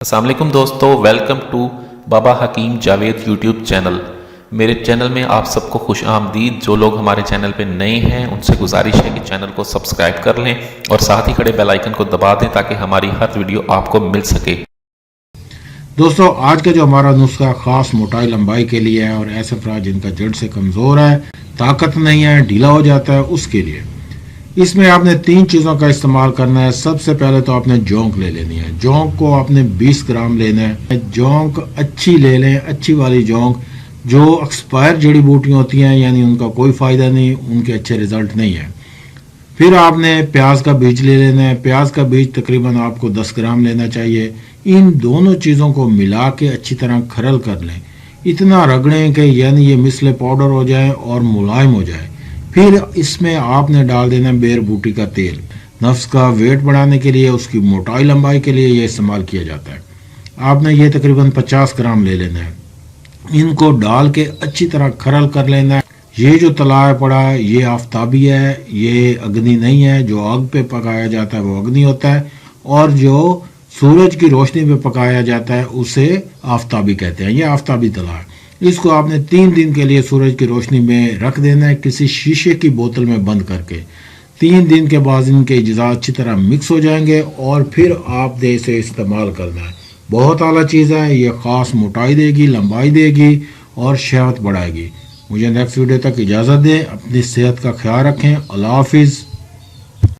السلام علیکم دوستو، ویلکم ٹو بابا حکیم جاوید یوٹیوب چینل۔ میرے چینل میں آپ سب کو خوش آمدید۔ جو لوگ ہمارے چینل پہ نئے ہیں ان سے گزارش ہے کہ چینل کو سبسکرائب کر لیں اور ساتھ ہی کھڑے بیل آئیکن کو دبا دیں تاکہ ہماری ہر ویڈیو آپ کو مل سکے۔ دوستو آج کا جو ہمارا نسخہ خاص موٹائی لمبائی کے لیے ہے اور ایسے افراد جن کا جڑ سے کمزور ہے، طاقت نہیں ہے، ڈھیلا ہو جاتا ہے، اس کے لیے اس میں آپ نے 3 چیزوں کا استعمال کرنا ہے۔ سب سے پہلے تو آپ نے جونک لے لینی ہے۔ جونک کو آپ نے 20 گرام لینا ہے۔ جونک اچھی لے لیں، اچھی والی جونک۔ جو ایکسپائر جڑی بوٹیاں ہوتی ہیں یعنی ان کا کوئی فائدہ نہیں، ان کے اچھے رزلٹ نہیں ہے۔ پھر آپ نے پیاز کا بیج لے لینا ہے۔ پیاز کا بیج تقریباً آپ کو 10 گرام لینا چاہیے۔ ان دونوں چیزوں کو ملا کے اچھی طرح کھرل کر لیں، اتنا رگڑیں کہ یعنی یہ مثل پاؤڈر ہو جائے اور ملائم ہو جائے۔ پھر اس میں آپ نے ڈال دینا بیر بوٹی کا تیل۔ نفس کا ویٹ بڑھانے کے لیے، اس کی موٹائی لمبائی کے لیے یہ استعمال کیا جاتا ہے۔ آپ نے یہ تقریباً 50 گرام لے لینا ہے۔ ان کو ڈال کے اچھی طرح کھرل کر لینا ہے۔ یہ جو تلایا پڑا ہے یہ آفتابی ہے، یہ اگنی نہیں ہے۔ جو آگ پہ پکایا جاتا ہے وہ اگنی ہوتا ہے، اور جو سورج کی روشنی پہ پکایا جاتا ہے اسے آفتابی کہتے ہیں۔ یہ آفتابی تلا ہے۔ اس کو آپ نے 3 دن کے لیے سورج کی روشنی میں رکھ دینا ہے، کسی شیشے کی بوتل میں بند کر کے۔ 3 دن کے بعد ان کے اجزاء اچھی طرح مکس ہو جائیں گے اور پھر آپ نے اسے استعمال کرنا ہے۔ بہت اعلیٰ چیز ہے یہ، خاص موٹائی دے گی، لمبائی دے گی اور صحت بڑھائے گی۔ مجھے نیکسٹ ویڈیو تک اجازت دیں، اپنی صحت کا خیال رکھیں۔ اللہ حافظ۔